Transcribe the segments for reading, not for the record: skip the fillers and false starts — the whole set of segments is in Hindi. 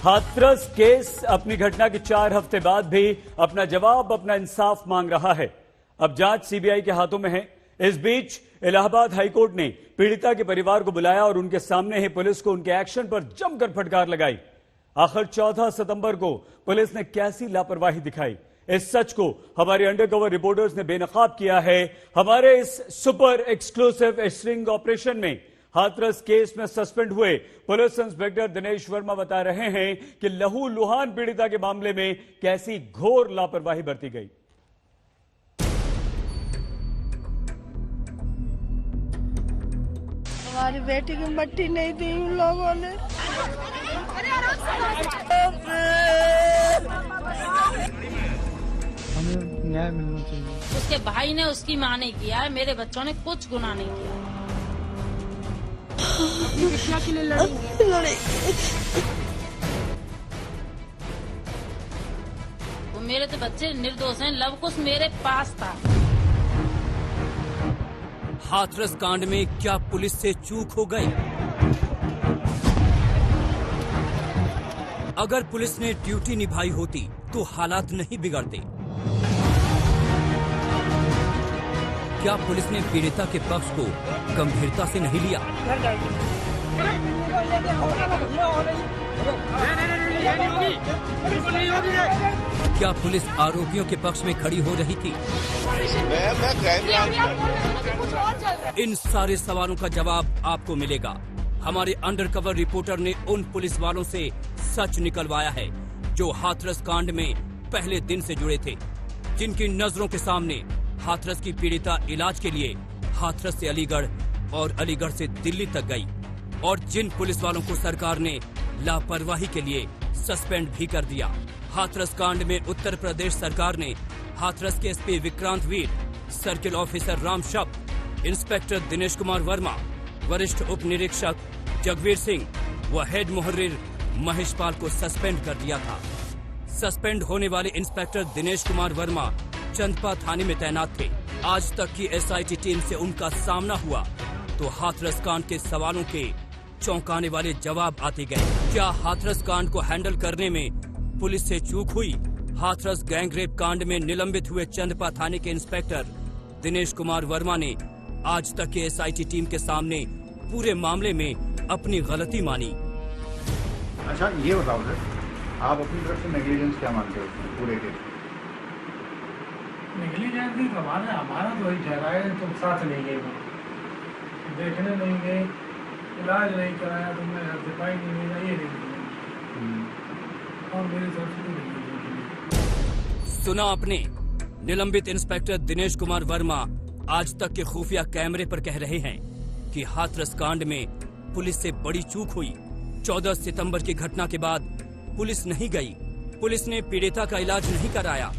हाथरस केस अपनी घटना के 4 हफ्ते बाद भी अपना जवाब, अपना इंसाफ मांग रहा है। अब जांच सीबीआई के हाथों में है। इस बीच इलाहाबाद हाईकोर्ट ने पीड़िता के परिवार को बुलाया और उनके सामने ही पुलिस को उनके एक्शन पर जमकर फटकार लगाई। आखिर 14 सितंबर को पुलिस ने कैसी लापरवाही दिखाई, इस सच को हमारे अंडरकवर रिपोर्टर्स ने बेनकाब किया है। हमारे इस सुपर एक्सक्लूसिव स्ट्रिंग ऑपरेशन में हाथरस केस में सस्पेंड हुए पुलिस इंस्पेक्टर दिनेश वर्मा बता रहे हैं कि लहू लुहान पीड़िता के मामले में कैसी घोर लापरवाही बरती गई। हमारी बेटी की मट्टी नहीं दी उन लोगों ने। हमें न्याय मिलना चाहिए। उसके भाई ने, उसकी माँ ने किया है, मेरे बच्चों ने कुछ गुनाह नहीं किया। क्या के लिए लड़ेंगे? वो मेरे तो बच्चे निर्दोष हैं। लव कुश मेरे पास था। हाथरस कांड में क्या पुलिस से चूक हो गई? अगर पुलिस ने ड्यूटी निभाई होती तो हालात नहीं बिगड़ते। क्या पुलिस ने पीड़िता के पक्ष को गंभीरता से नहीं लिया? क्या पुलिस आरोपियों के पक्ष में खड़ी हो रही थी? इन सारे सवालों का जवाब आपको मिलेगा। हमारे अंडरकवर रिपोर्टर ने उन पुलिस वालों से सच निकलवाया है जो हाथरस कांड में पहले दिन से जुड़े थे, जिनकी नजरों के सामने हाथरस की पीड़िता इलाज के लिए हाथरस से अलीगढ़ और अलीगढ़ से दिल्ली तक गई, और जिन पुलिस वालों को सरकार ने लापरवाही के लिए सस्पेंड भी कर दिया। हाथरस कांड में उत्तर प्रदेश सरकार ने हाथरस के एसपी विक्रांत वीर, सर्किल ऑफिसर राम शब्द, इंस्पेक्टर दिनेश कुमार वर्मा, वरिष्ठ उप निरीक्षक जगवीर सिंह व हेड मुहर्रिर महेश पाल को सस्पेंड कर दिया था। सस्पेंड होने वाले इंस्पेक्टर दिनेश कुमार वर्मा चंदपा थाने में तैनात थे। आज तक की एसआईटी टीम से उनका सामना हुआ तो हाथरस कांड के सवालों के चौंकाने वाले जवाब आते गए। क्या हाथरस कांड को हैंडल करने में पुलिस से चूक हुई? हाथरस गैंगरेप कांड में निलंबित हुए चंदपा थाने के इंस्पेक्टर दिनेश कुमार वर्मा ने आज तक के एसआईटी टीम के सामने पूरे मामले में अपनी गलती मानी। अच्छा ये बताओ सर, आप अपनी तरफ से नेग्लिजेंस क्या मानते हो पूरे केस? नेग्लिजेंस नहीं तो हमारा तो वही ठहरा है, तुम साथ नहीं गए, देखने नहीं गए, इलाज नहीं कराया, तुमने दिखाई नहीं मिला, ये नहीं और मेरी तरफ से नहीं। सुना आपने, निलंबित इंस्पेक्टर दिनेश कुमार वर्मा आज तक के खुफिया कैमरे पर कह रहे हैं कि हाथरस कांड में पुलिस से बड़ी चूक हुई। 14 सितंबर की घटना के बाद पुलिस नहीं गई, पुलिस ने पीड़िता का इलाज नहीं कराया,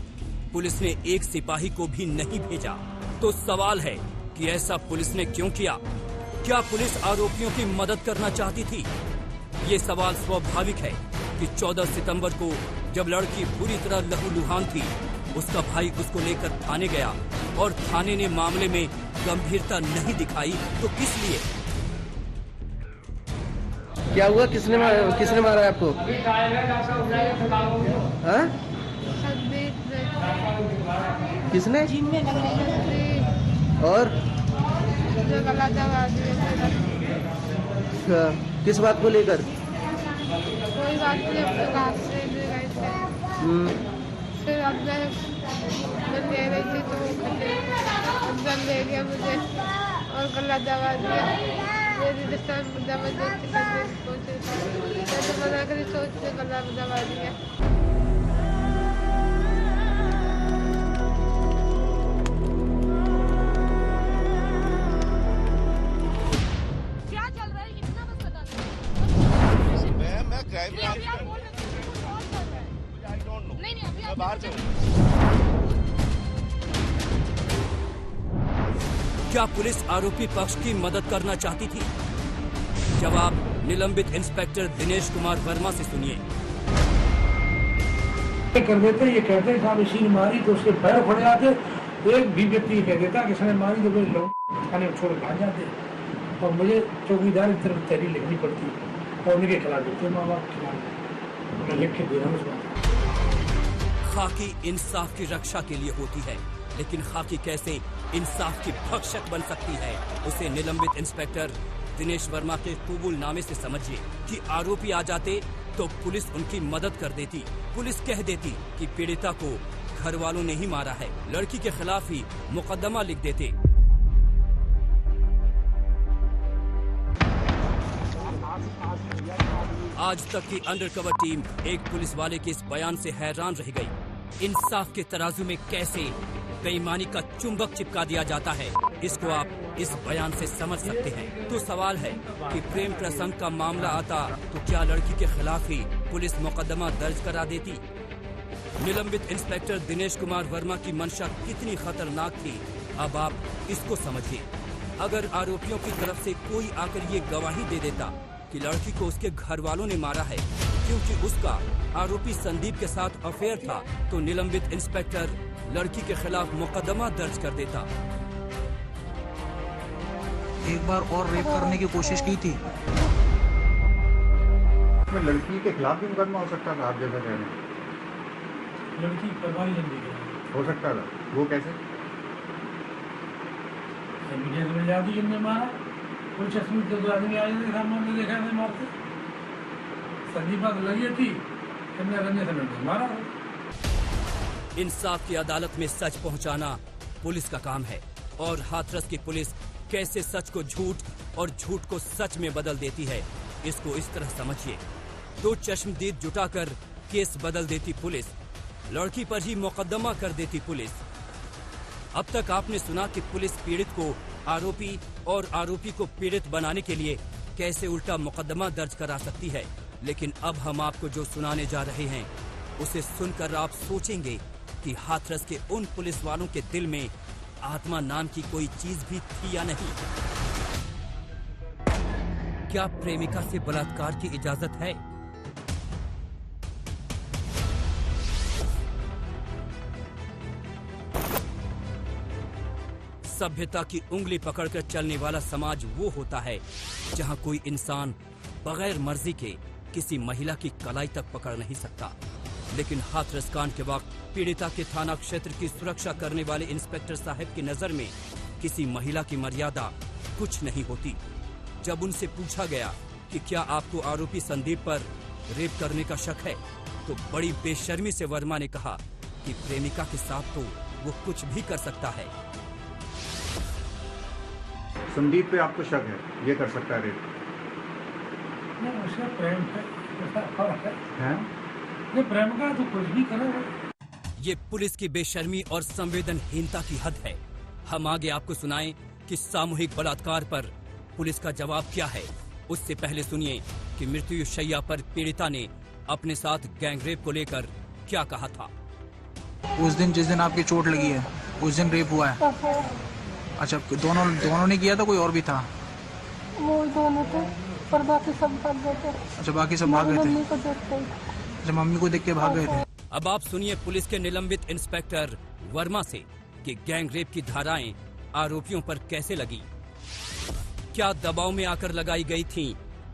पुलिस ने एक सिपाही को भी नहीं भेजा। तो सवाल है कि ऐसा पुलिस ने क्यों किया? क्या पुलिस आरोपियों की मदद करना चाहती थी? ये सवाल स्वाभाविक है कि 14 सितंबर को जब लड़की पूरी तरह लहूलुहान थी, उसका भाई उसको लेकर थाने गया और थाने ने मामले में गंभीरता नहीं दिखाई, तो किस लिए? क्या हुआ? किसने मारा आपको? हाँ? किसने? और किस बात को लेकर? कोई बात नहीं, अपने घर से ले गए थे। फिर अब मैं ले रही थी तो अंदर ले गया मुझे और गला दबा दिया। मेरी रिश्ता जबरदस्ती करने की कोशिश, मैंने मना करी, सोच से गला दबा दिया। क्या पुलिस आरोपी पक्ष की मदद करना चाहती थी? जवाब निलंबित इंस्पेक्टर दिनेश कुमार वर्मा से सुनिए। कर देते, ये कहते साहब इसी ने मारी, तो उसके पैर फट जाते। एक भी व्यक्ति कह देता कि इसने मारी तो लोग थाने छोड़ भाग जाते, और मुझे चौकीदार की तरफ तहरीर लिखनी पड़ती और उनके खिलाफ देते, माँ बाप के खिलाफ। मैं लिख के दे रहा हूँ उसको। खाकी इंसाफ की रक्षा के लिए होती है, लेकिन खाकी कैसे इंसाफ की भक्षक बन सकती है, उसे निलंबित इंस्पेक्टर दिनेश वर्मा के कबूलनामे से समझिए कि आरोपी आ जाते तो पुलिस उनकी मदद कर देती। पुलिस कह देती कि पीड़िता को घर वालों ने ही मारा है, लड़की के खिलाफ ही मुकदमा लिख देते। आज तक की अंडरकवर टीम एक पुलिस वाले के इस बयान से हैरान रह गई। इंसाफ के तराजू में कैसे बेईमानी का चुंबक चिपका दिया जाता है, इसको आप इस बयान से समझ सकते हैं। तो सवाल है कि प्रेम प्रसंग का मामला आता तो क्या लड़की के खिलाफ ही पुलिस मुकदमा दर्ज करा देती? निलंबित इंस्पेक्टर दिनेश कुमार वर्मा की मंशा कितनी खतरनाक थी, अब आप इसको समझिए। अगर आरोपियों की तरफ से कोई आकर ये गवाही दे देता कि लड़की को उसके घर वालों ने मारा है क्योंकि उसका आरोपी संदीप के साथ अफेयर था, तो निलंबित इंस्पेक्टर लड़की के खिलाफ मुकदमा दर्ज कर देता। एक बार और रेप करने की कोशिश की थी। तो लड़की के खिलाफ भी मुकदमा हो सकता था, आप जैसा कह रहे हैं। लड़की परवाही जिंदगी हो सकता था, वो कैसे? एविडेंस मिल जाती कि हमने मारा। कुछ अस्मित के दो आदमी आए थे, सामने देखा हमने मारते। संदीप बात लगी थी, कन्या करने से लड़के मारा। इंसाफ की अदालत में सच पहुंचाना पुलिस का काम है, और हाथरस की पुलिस कैसे सच को झूठ और झूठ को सच में बदल देती है, इसको इस तरह समझिए। दो चश्मदीद जुटाकर केस बदल देती पुलिस, लड़की पर ही मुकदमा कर देती पुलिस। अब तक आपने सुना कि पुलिस पीड़ित को आरोपी और आरोपी को पीड़ित बनाने के लिए कैसे उल्टा मुकदमा दर्ज करा सकती है, लेकिन अब हम आपको जो सुनाने जा रहे हैं उसे सुनकर आप सोचेंगे कि हाथरस के उन पुलिस वालों के दिल में आत्मा नाम की कोई चीज भी थी या नहीं। क्या प्रेमिका से बलात्कार की इजाजत है? सभ्यता की उंगली पकड़कर चलने वाला समाज वो होता है जहां कोई इंसान बगैर मर्जी के किसी महिला की कलाई तक पकड़ नहीं सकता। लेकिन हाथरस कांड के वक्त पीड़िता के थाना क्षेत्र की सुरक्षा करने वाले इंस्पेक्टर साहब की नजर में किसी महिला की मर्यादा कुछ नहीं होती। जब उनसे पूछा गया कि क्या आपको आरोपी संदीप पर रेप करने का शक है, तो बड़ी बेशर्मी से वर्मा ने कहा कि प्रेमिका के साथ तो वो कुछ भी कर सकता है। संदीप पे आपको शक है, ये कर सकता है रेप? नहीं, उसका प्रेम है, उसका फर्क है। हैं? ये प्रेम का तो कुछ भी करेगा। ये पुलिस की बेशर्मी और संवेदनहीनता की हद है। हम आगे आपको सुनाएं कि सामूहिक बलात्कार पर पुलिस का जवाब क्या है। उससे पहले सुनिए कि मृत्यु शैया पर पीड़िता ने अपने साथ गैंगरेप को लेकर क्या कहा था। उस दिन जिस दिन आपकी चोट लगी है उस दिन रेप हुआ है? अच्छा, दोनों ने किया था, कोई और भी था? वो दोनों थे, पर बाकी सब भाग गए थे। अच्छा, बाकी सब भाग गए थे। मम्मी को देखते ही। अच्छा, मम्मी को देख के भाग गए थे। अब आप सुनिए पुलिस के निलंबित इंस्पेक्टर वर्मा से कि गैंगरेप की धाराएं आरोपियों पर कैसे लगी। क्या दबाव में आकर लगाई गई थी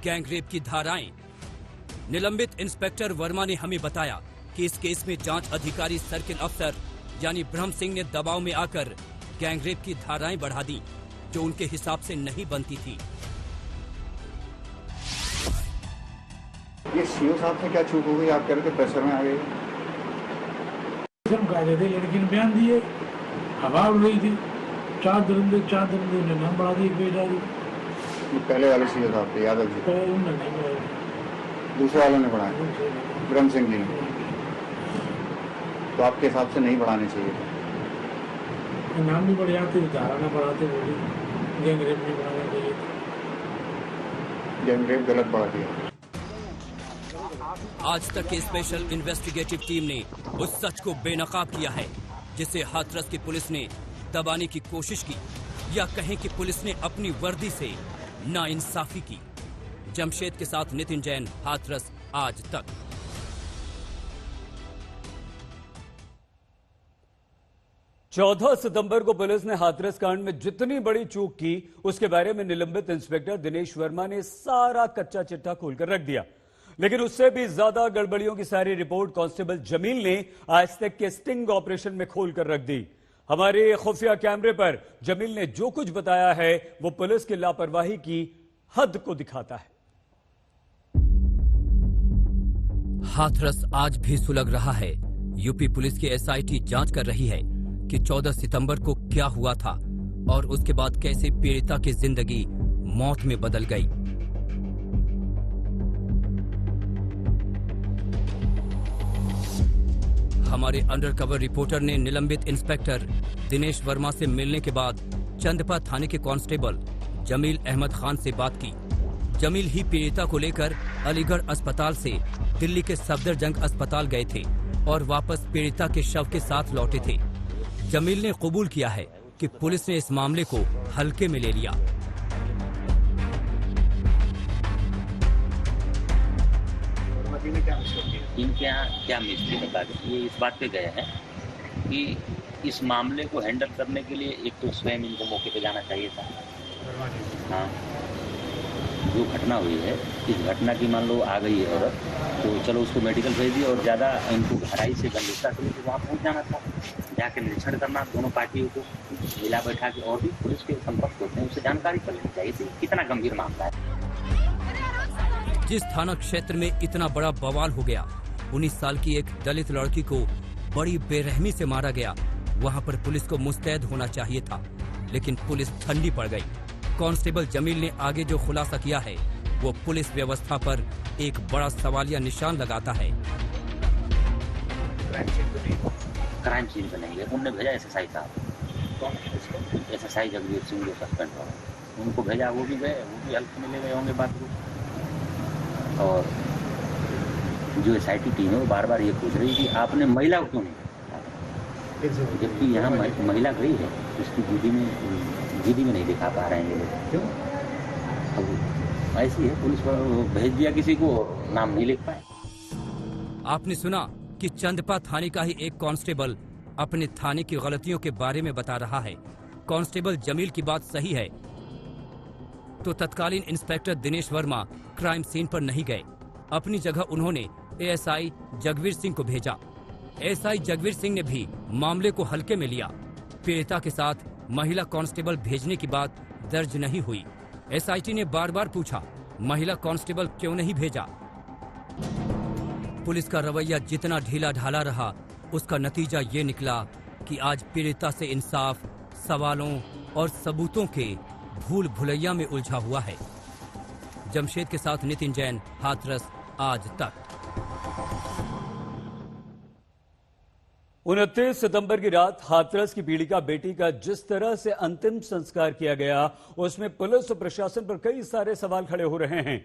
गैंगरेप की धाराएं? निलंबित इंस्पेक्टर वर्मा ने हमें बताया कि इस केस में जांच अधिकारी सर्किल अफसर यानी ब्रह्म सिंह ने दबाव में आकर गैंगरेप की धाराएं बढ़ा दी, जो उनके हिसाब से नहीं बनती थी। ये सीओ साहब से क्या चूक हो गई? आप कह रहे थे प्रेशर में आ गए। सब गाजे थे, लड़की ने बयान दिए, हवा उड़ रही थी। 4 दरिंदे ने नाम बढ़ा दी, बेटा दी। ये पहले वाले सीओ साहब थे, यादव जी। उन्होंने नहीं बढ़ाया, दूसरे वालों ने बढ़ाया, ब्रह्म सिंह जी ने। तो आपके हिसाब से नहीं बढ़ाने चाहिए थे। नाम भी बढ़ जाते, धारा न बढ़ाते, बोली गैंगरेप नहीं बढ़ाना चाहिए। गैंगरेप गलत बढ़ा दिया। आज तक की स्पेशल इन्वेस्टिगेटिव टीम ने उस सच को बेनकाब किया है जिसे हाथरस की पुलिस ने दबाने की कोशिश की, या कहें कि पुलिस ने अपनी वर्दी से नाइंसाफी की। जमशेद के साथ नितिन जैन, हाथरस आज तक। चौदह सितंबर को पुलिस ने हाथरस कांड में जितनी बड़ी चूक की उसके बारे में निलंबित इंस्पेक्टर दिनेश वर्मा ने सारा कच्चा चिट्ठा खोलकर रख दिया। लेकिन उससे भी ज्यादा गड़बड़ियों की सारी रिपोर्ट कांस्टेबल जमील ने आज तक के स्टिंग ऑपरेशन में खोल कर रख दी। हमारे खुफिया कैमरे पर जमील ने जो कुछ बताया है वो पुलिस की लापरवाही की हद को दिखाता है। हाथरस आज भी सुलग रहा है। यूपी पुलिस की एसआईटी जांच कर रही है कि 14 सितंबर को क्या हुआ था और उसके बाद कैसे पीड़िता की जिंदगी मौत में बदल गई। हमारे अंडरकवर रिपोर्टर ने निलंबित इंस्पेक्टर दिनेश वर्मा से मिलने के बाद चंदपा थाने के कांस्टेबल जमील अहमद खान से बात की। जमील ही पीड़िता को लेकर अलीगढ़ अस्पताल से दिल्ली के सफदरजंग अस्पताल गए थे और वापस पीड़िता के शव के साथ लौटे थे। जमील ने कबूल किया है कि पुलिस ने इस मामले को हल्के में ले लिया। इनके यहाँ क्या मिस्त्री बता दें, ये इस बात पे गए हैं कि इस मामले को हैंडल करने के लिए एक तो स्वयं इनको मौके पे जाना चाहिए था। हाँ, जो घटना हुई है, इस घटना की मान लो आ गई है औरत, तो चलो उसको मेडिकल भेज दिया और ज़्यादा इनको गहराई से गंभीरता से वहाँ पहुँच जाना था, जाकर निरीक्षण करना, दोनों पार्टियों को मिला बैठा के और भी पुलिस के संपर्क होते हैं उससे जानकारी कर लेनी चाहिए थी कितना गंभीर मामला है। जिस थाना क्षेत्र में इतना बड़ा बवाल हो गया, 19 साल की एक दलित लड़की को बड़ी बेरहमी से मारा गया, वहां पर पुलिस को मुस्तैद होना चाहिए था, लेकिन पुलिस ठंडी पड़ गई। कांस्टेबल जमील ने आगे जो खुलासा किया है वो पुलिस व्यवस्था पर एक बड़ा सवालिया निशान लगाता है। क्राइम सीन पे नहीं गए, उनने भेजा एसएसआई साहब, एसएसआई जगवीर सिंह जो सस्पेंड हुआ, उनको भेजा, वो भी गए, वो भी हल्के में ले गए होंगे बात को। और जो एसआईटी टीम है वो बार बार ये पूछ रही कि आपने महिला को क्यों नहीं, जबकि यहाँ महिला गई है, उसकी जीडी में नहीं दिखा पा रहे हैं ये लोग। क्यों? अब ऐसी है, पुलिस को भेज दिया किसी को, नाम नहीं लिख पाए। आपने सुना कि चंदपा थाने का ही एक कांस्टेबल अपने थाने की गलतियों के बारे में बता रहा है। कांस्टेबल जमील की बात सही है तो तत्कालीन inspector Dinesh Verma crime scene पर नहीं गए। अपनी जगह उन्होंने एएसआई जगवीर सिंह को भेजा। एएसआई जगवीर सिंह ने भी मामले को हल्के में लिया। पीड़िता के साथ महिला कांस्टेबल भेजने की बात दर्ज नहीं हुई। एसआईटी ने बार बार पूछा, महिला कांस्टेबल क्यों नहीं भेजा? पुलिस का रवैया जितना ढीला ढाला रहा, उसका नतीजा ये निकला कि आज पीड़िता से इंसाफ सवालों और सबूतों के भूल भुलैया में उलझा हुआ है। जमशेद के साथ नितिन जैन, हाथरस आज तक। 29 सितंबर की रात हाथरस की पीड़िता बेटी का जिस तरह से अंतिम संस्कार किया गया, उसमें पुलिस और प्रशासन पर कई सारे सवाल खड़े हो रहे हैं।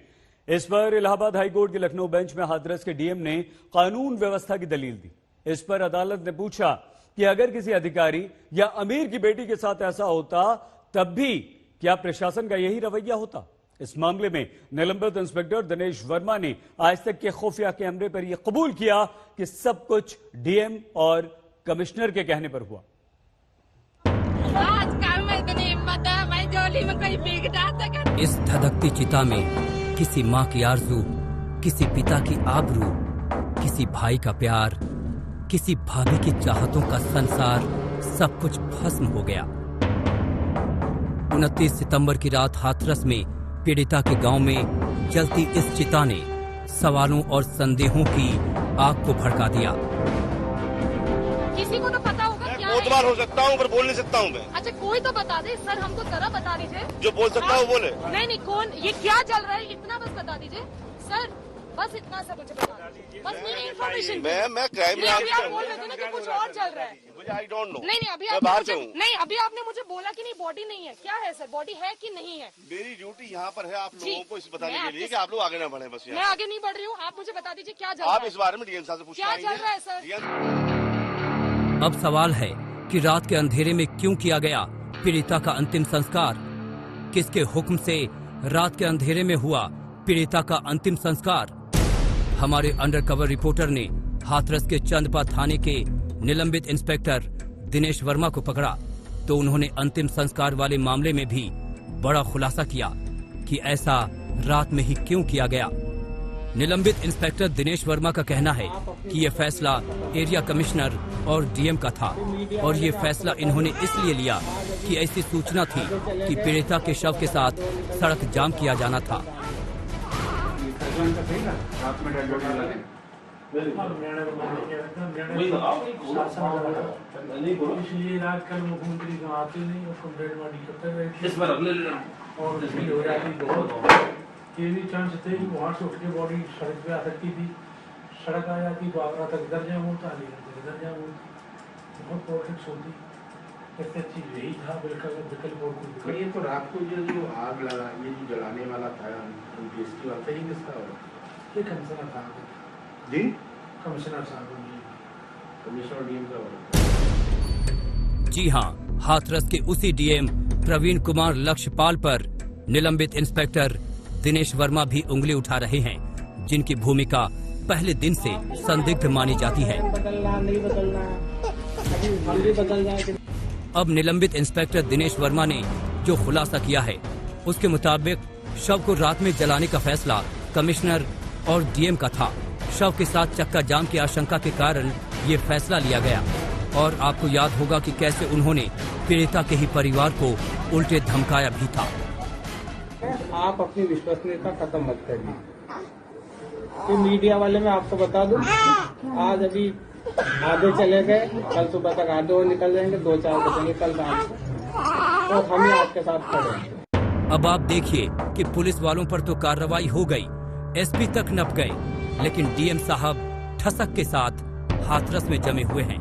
इस पर इलाहाबाद हाईकोर्ट के लखनऊ बेंच में हाथरस के डीएम ने कानून व्यवस्था की दलील दी। इस पर अदालत ने पूछा कि अगर किसी अधिकारी या अमीर की बेटी के साथ ऐसा होता तब भी क्या प्रशासन का यही रवैया होता? इस मामले में निलंबित इंस्पेक्टर दिनेश वर्मा ने आज तक के खुफिया कैमरे पर यह कबूल किया कि सब कुछ डीएम और कमिश्नर के कहने पर हुआ। इस धधकती चिता में किसी माँ की आरज़ू, किसी पिता की आबरू, किसी भाई का प्यार, किसी भाभी की चाहतों का संसार, सब कुछ भस्म हो गया। 29 सितंबर की रात हाथरस में पीड़िता के गांव में जलती इस चिता ने सवालों और संदेहों की आग को भड़का दिया। किसी को तो पता होगा क्या कोतवाल हो सकता हूँ पर बोल नहीं सकता हूँ मैं। अच्छा कोई तो बता दे सर, हमको जरा बता दीजिए। जो बोल सकता है वो बोले। नहीं कौन, ये क्या चल रहा है इतना बस बता दीजिए सर, बस इतना सा मुझे बता दीजिए, बस मेरी इन्फॉर्मेशन। मैं क्राइम में आप बोल रहे थे ना कि कुछ और चल रहा है। I don't know. नहीं अभी अभी आपने मुझे बोला कि नहीं बॉडी नहीं है, क्या है सर, बॉडी है कि नहीं है? मेरी ड्यूटी यहाँ पर है आप लोगों को इस बताने के लिए कि आप लोग आगे ना बढ़े। बस मैं आगे नहीं बढ़ रही हूँ, आप मुझे बता दीजिए क्या चल रहा है। आप इस बारे में डीएम साहब से पूछना, क्या चल रहा है सर? अब सवाल है कि रात के अंधेरे में क्यों किया गया पीड़िता का अंतिम संस्कार? किसके हुक्म से रात के अंधेरे में हुआ पीड़िता का अंतिम संस्कार? हमारे अंडरकवर रिपोर्टर ने हाथरस के चंदपा थाने के निलंबित इंस्पेक्टर दिनेश वर्मा को पकड़ा तो उन्होंने अंतिम संस्कार वाले मामले में भी बड़ा खुलासा किया कि ऐसा रात में ही क्यों किया गया। निलंबित इंस्पेक्टर दिनेश वर्मा का कहना है कि ये फैसला एरिया कमिश्नर और डीएम का था और ये फैसला इन्होंने इसलिए लिया कि ऐसी सूचना थी कि पीड़िता के शव के साथ सड़क जाम किया जाना था। इसलिए रात कल मुख्यमंत्री को आते नहीं और डेड बॉडी करते रहे और इसलिए हो जाती बहुत ये भी चांस थे कि वहाँ से उठ के बॉडी सड़क पे आ सकती थी, सड़क आ जाती तो आगरा तक इधर जाम होता, इधर जाम होती, बहुत पॉलिटिक्स होती। ऐसा चीज यही था विकल्प और कुछ। ये तो रात को जो आग लगा, ये जो जलाने वाला था डीएसपी वाला, ये किसका हो? ये कमिश्नर साहब जी, कमिश्नर साहब कमिश्नर डीएम का हो। जी हाँ, हाथरस के उसी डीएम प्रवीण कुमार लक्ष्यपाल पर निलंबित इंस्पेक्टर दिनेश वर्मा भी उंगली उठा रहे हैं, जिनकी भूमिका पहले दिन से संदिग्ध मानी जाती है। अब निलंबित इंस्पेक्टर दिनेश वर्मा ने जो खुलासा किया है, उसके मुताबिक शव को रात में जलाने का फैसला कमिश्नर और डीएम का था। शव के साथ चक्का जाम की आशंका के कारण ये फैसला लिया गया। और आपको याद होगा कि कैसे उन्होंने पीड़िता के ही परिवार को उल्टे धमकाया भी था। आप अपनी विश्वसनीयता खत्म मत करिए। तो मीडिया वाले मैं आपको बता दूं, आज अभी आधे चले गए, कल सुबह तक आधे और निकल जाएंगे, 2-4 बजेंगे कल शाम को, और हम ही आपके साथ खड़े हैं। अब आप देखिए कि पुलिस वालों पर तो कार्रवाई हो गई, एसपी तक नप गए, लेकिन डीएम साहब ठसक के साथ हाथरस में जमे हुए हैं।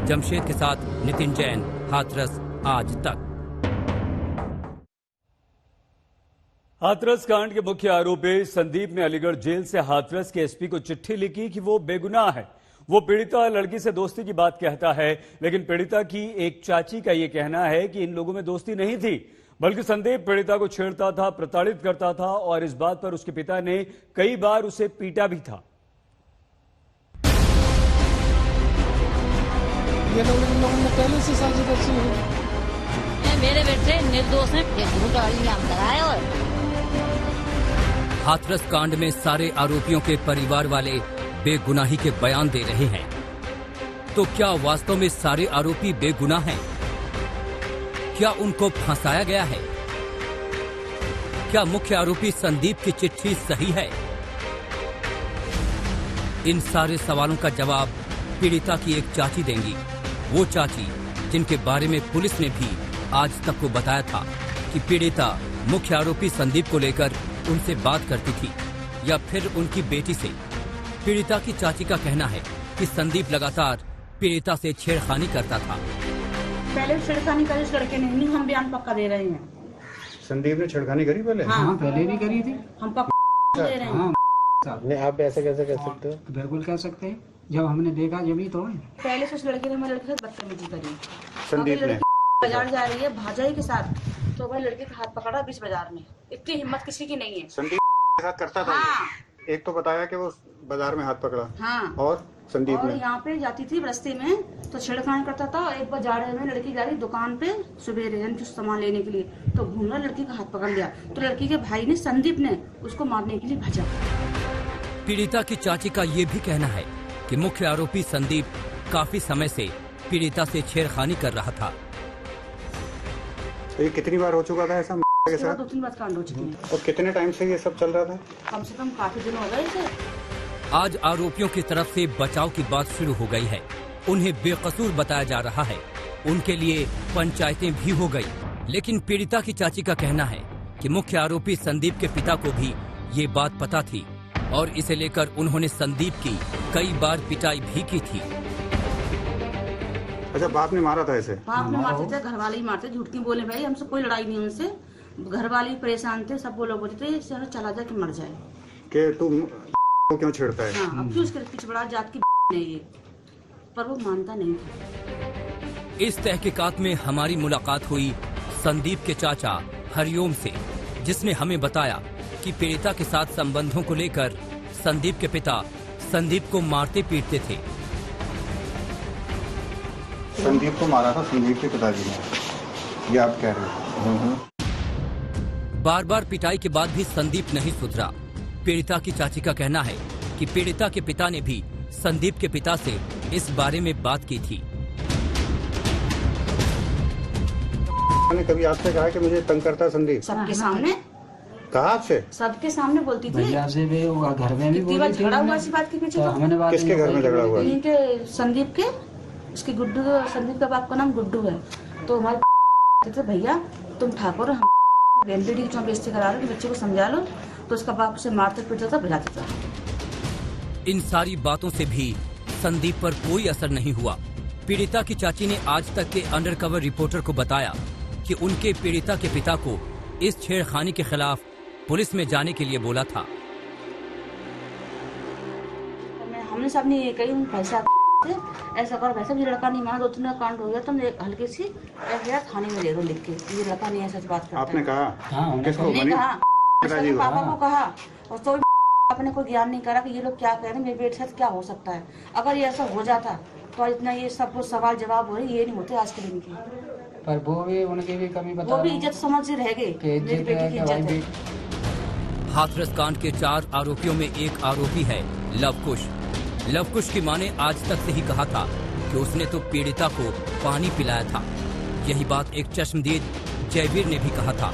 जमशेद के साथ नितिन जैन, हाथरस आज तक। हाथरस कांड के मुख्य आरोपी संदीप ने अलीगढ़ जेल से हाथरस के एसपी को चिट्ठी लिखी कि वो बेगुनाह है। वो पीड़िता लड़की से दोस्ती की बात कहता है, लेकिन पीड़िता की एक चाची का ये कहना है कि इन लोगों में दोस्ती नहीं थी, बल्कि संदीप पीड़िता को छेड़ता था, प्रताड़ित करता था और इस बात पर उसके पिता ने कई बार उसे पीटा भी था। ये लोगों ने पहले से साजिश रची है। मेरे बेटे निर्दोष हैं, और हाथरस कांड में सारे आरोपियों के परिवार वाले बेगुनाही के बयान दे रहे हैं। तो क्या वास्तव में सारे आरोपी बेगुनाह हैं? क्या उनको फंसाया गया है? क्या मुख्य आरोपी संदीप की चिट्ठी सही है? इन सारे सवालों का जवाब पीड़िता की एक चाची देंगी। वो चाची जिनके बारे में पुलिस ने भी आज तक को बताया था कि पीड़िता मुख्य आरोपी संदीप को लेकर उनसे बात करती थी या फिर उनकी बेटी से। पीड़िता की चाची का कहना है कि संदीप लगातार पीड़िता से छेड़खानी करता था। पहले छेड़खानी करी इस लड़के ने, नहीं हम बयान पक्का दे रहे हैं। संदीप ने छेड़खानी करी पहले? हाँ, पहले भी करी थी, हम पक्का दे रहे हैं। नहीं, आप ऐसे कैसे कह सकते हो? बिल्कुल कह सकते हैं, जब हमने देखा जब ही तो है। पहले से उस लड़के ने हमारे लड़के के साथ बदतमीजी करी। संदीप ने बाजार जा रही है भाजाई के साथ, तो भाई लड़के का हाथ पकड़ा बीच बाजार में। इतनी हिम्मत किसी की नहीं है। संदीप के साथ करता था। हाँ। एक तो बताया कि वो बाजार में हाथ पकड़ा। हाँ। और संदीप और ने यहाँ पे जाती थी रास्ते में तो छेड़खानी करता था। एक बार जा रहे में लड़की जा रही दुकान पे सवेरे यानी कुछ सामान लेने के लिए, तो घूमना लड़की का हाथ पकड़ लिया, तो लड़की के भाई ने संदीप ने उसको मारने के लिए भेजा। पीड़िता की चाची का ये भी कहना है कि मुख्य आरोपी संदीप काफी समय से पीड़िता से छेड़खानी कर रहा था। तो ये कितनी बार हो चुका था ऐसा के साथ? 2-3 बार कांड हो चुके हैं। और कितने टाइम से ये सब चल रहा था? कम से कम काफी दिन हो गए इसे। आज आरोपियों की तरफ से बचाव की बात शुरू हो गई है। उन्हें बेकसूर बताया जा रहा है। उनके लिए पंचायतें भी हो गई, लेकिन पीड़िता की चाची का कहना है कि मुख्य आरोपी संदीप के पिता को भी ये बात पता थी और इसे लेकर उन्होंने संदीप की कई बार पिटाई भी की थी। अच्छा, बाप ने मारा था ऐसे? बाप ने मारते थे, घर वाले ही मारते। झूठ क्यों बोले भाई, हमसे कोई लड़ाई नहीं उनसे। घर वाले ही परेशान थे, सब वो लोग बोलते थे चलो चला जा के मर जाए। कि तू क्यों छेड़ता है? हाँ, अब क्यों उसके पीछे बड़ा जात की नहीं है, पर वो मानता नहीं था। इस तहकीकात में हमारी मुलाकात हुई संदीप के चाचा हरिओम से, जिसने हमें बताया कि पीड़िता के साथ संबंधों को लेकर संदीप के पिता संदीप को मारते पीटते थे। संदीप को मारा था संदीप के पिताजी ने, ये आप कह रहे हो? बार बार पिटाई के बाद भी संदीप नहीं सुधरा। पीड़िता की चाची का कहना है कि पीड़िता के पिता ने भी संदीप के पिता से इस बारे में बात की थी। मैंने कभी आपसे कहा कि मुझे तंग करता संदीप? सबके सामने कहा आपसे? सबके सामने बोलती थी। भैया से भी घर में भी बोली थी। झगड़ा हुआ इसी बात के पीछे। किसके घर में झगड़ा हुआ? इनके संदीप के, उसकी गुड्डू, संदीप का बाप का नाम गुड्डू है। तो हमारे कहते थे भैया तुम ठाकुर बेटी की बेइज्जती करा रहे हो, बच्चे को समझा लो। तो उसका बाप उसे मारते पीटता था, भिड़ाता था। इन सारी बातों से भी संदीप पर कोई असर नहीं हुआ। पीड़िता की चाची ने आज तक के अंडरकवर रिपोर्टर को बताया कि उनके पीड़िता के पिता को इस छेड़खानी के खिलाफ पुलिस में जाने के लिए बोला था। हमने सबने ये कही पैसा ऐसा करो, वैसा भी लड़का नहीं माना। 2-3 कांड हो गया, तुम हल्की सी थाने में ले दो लिख के, ये लड़का नहीं ऐसा बात करता। आपने कहा? पापा को कहा, और तो आपने कोई ज्ञान नहीं करा कि ये लोग क्या कह रहे हैं, मेरे बेटे साथ क्या हो सकता है। अगर ये ऐसा हो जाता तो इतना ये सब कुछ सवाल जवाब हो रही, ये नहीं होते आज के दिन की। पर वो भी उनकी भी कमी बता, वो भी इज्जत समझ से रह गए। मेरी बेटी की इज्जत है। हाथरस कांड के 4 आरोपियों में एक आरोपी है लवकुश। लवकुश की मां ने आज तक से ही कहा था कि उसने तो पीड़िता को पानी पिलाया था। यही बात एक चश्मदीद जयवीर ने भी कहा था।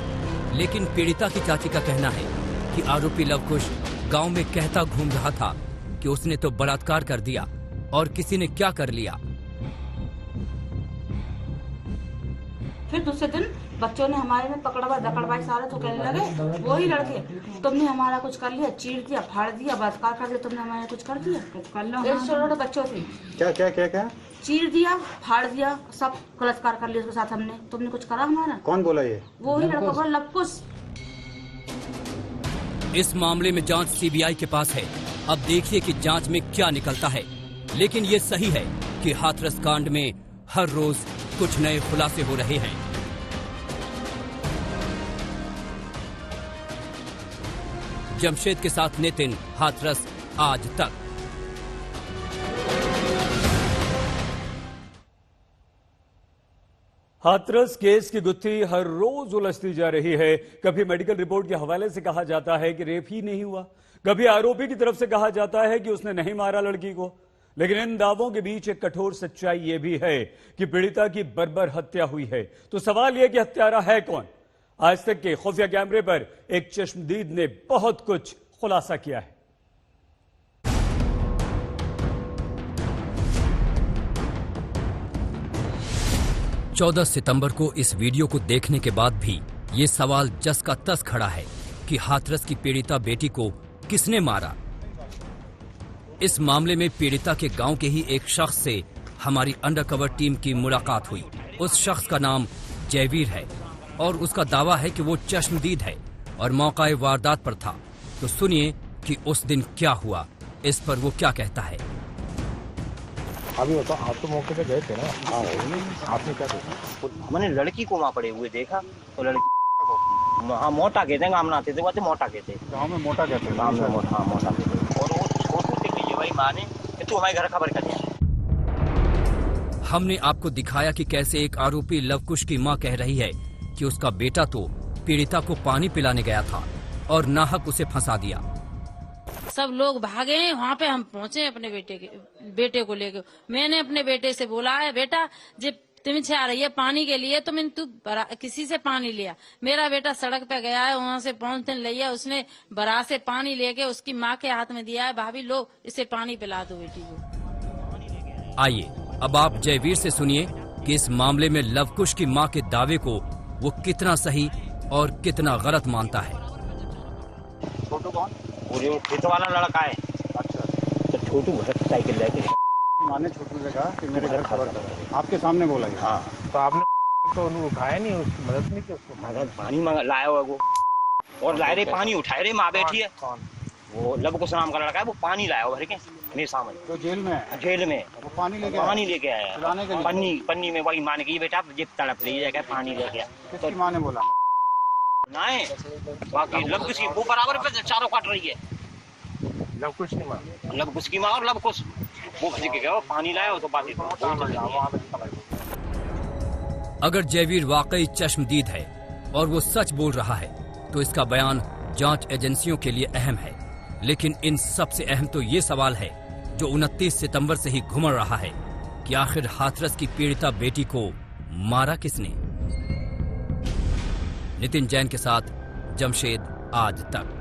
लेकिन पीड़िता की चाची का कहना है कि आरोपी लवकुश गांव में कहता घूम रहा था कि उसने तो बलात्कार कर दिया और किसी ने क्या कर लिया। फिर दूसरे दिन बच्चों ने हमारे में पकड़वा दकड़वाई सारे, तो कहने लगे वही लड़के, तुमने हमारा कुछ कर लिया, चीर दिया, फाड़ दिया, बलात्कार कर दिया, तुमने हमारा कुछ कर दिया। छोटे बच्चों थे। क्या क्या क्या क्या? चीर दिया, फाड़ दिया, सब बलात्कार कर लिया उसके साथ हमने। तुमने कुछ करा हमारा? कौन बोला ये? वही लड़का बोला, लवकुश। इस मामले में जांच सीबीआई के पास है। अब देखिए कि जांच में क्या निकलता है। लेकिन ये सही है कि हाथरस कांड में हर रोज कुछ नए खुलासे हो रहे हैं। जमशेद के साथ नितिन, हाथरस आज तक। हाथरस केस की गुत्थी हर रोज उलझती जा रही है। कभी मेडिकल रिपोर्ट के हवाले से कहा जाता है कि रेप ही नहीं हुआ, कभी आरोपी की तरफ से कहा जाता है कि उसने नहीं मारा लड़की को। लेकिन इन दावों के बीच एक कठोर सच्चाई यह भी है कि पीड़िता की बर्बर हत्या हुई है। तो सवाल यह कि हत्यारा है कौन? आज तक के खुफिया कैमरे पर एक चश्मदीद ने बहुत कुछ खुलासा किया है। चौदह सितंबर को इस वीडियो को देखने के बाद भी ये सवाल जस का तस खड़ा है कि हाथरस की पीड़िता बेटी को किसने मारा। इस मामले में पीड़िता के गांव के ही एक शख्स से हमारी अंडरकवर टीम की मुलाकात हुई। उस शख्स का नाम जयवीर है और उसका दावा है कि वो चश्मदीद है और मौका वारदात पर था। तो सुनिए कि उस दिन क्या हुआ, इस पर वो क्या कहता है। अभी बताओ, आप तो मौके पे गए थे ना? हाँ, आपने क्या देखा? मैंने लड़की को वहाँ पड़े हुए देखा तो लड़की हाँ मोटा कहते हैं, गाँव आते थे वो मोटा कहते, गाँव में मोटा कहते हैं, गाँव में मोटा, हाँ मोटा कहते। और वो छोटू देख लीजिए भाई, माँ ने कि तू हमारे घर खबर कर दिया। हमने आपको दिखाया कि कैसे एक आरोपी लवकुश की मां कह रही है कि उसका बेटा तो पीड़िता को पानी पिलाने गया था और नाहक उसे फंसा दिया। सब लोग भागे, वहाँ पे हम पहुँचे अपने बेटे को लेकर। मैंने अपने बेटे से बोला है, बेटा जब तुम से आ रही है पानी के लिए तो मैंने तू किसी से पानी लिया। मेरा बेटा सड़क पे गया है, वहाँ से 5 दिन लिया उसने, बरा से पानी लेके उसकी माँ के हाथ में दिया है, भाभी लो इसे पानी पिला दो बेटी को। आइए अब आप जयवीर से सुनिए कि इस मामले में लवकुश की मां के दावे को वो कितना सही और कितना गलत मानता है। छोटू कौन? वो खेत वाला लड़का है। अच्छा, तो छोटू घर साइकिल लेके माने छोटू ने कहा कि मेरे घर खबर करो, आपके सामने बोला। हाँ, तो आपने तो उठाया नहीं, उसकी मदद नहीं की उसको? मदद पानी लाया हुआ वो, और लाए रे पानी उठाए रे, माँ बैठी है। वो लवकुश नाम का लड़का है, वो पानी लाया हुआ भर के मेरे सामने। तो जेल में है? जेल में वो पानी लेके आया पन्नी में। वही माँ ने कही बेटा जेब तड़प रही है, पानी लेके आया। किसकी माँ ने बोला? नहीं, बाकी लवकुश की वो बराबर पे चारों काट रही है। लवकुश की माँ, लवकुश की माँ और लवकुश वो भज के गया, पानी लाया तो बात। अगर जयवीर वाकई चश्मदीद है और वो सच बोल रहा है तो इसका बयान जांच एजेंसियों के लिए अहम है। लेकिन इन सबसे अहम तो ये सवाल है जो 29 सितंबर से ही घुमड़ रहा है कि आखिर हाथरस की पीड़िता बेटी को मारा किसने। नितिन जैन के साथ जमशेद, आज तक।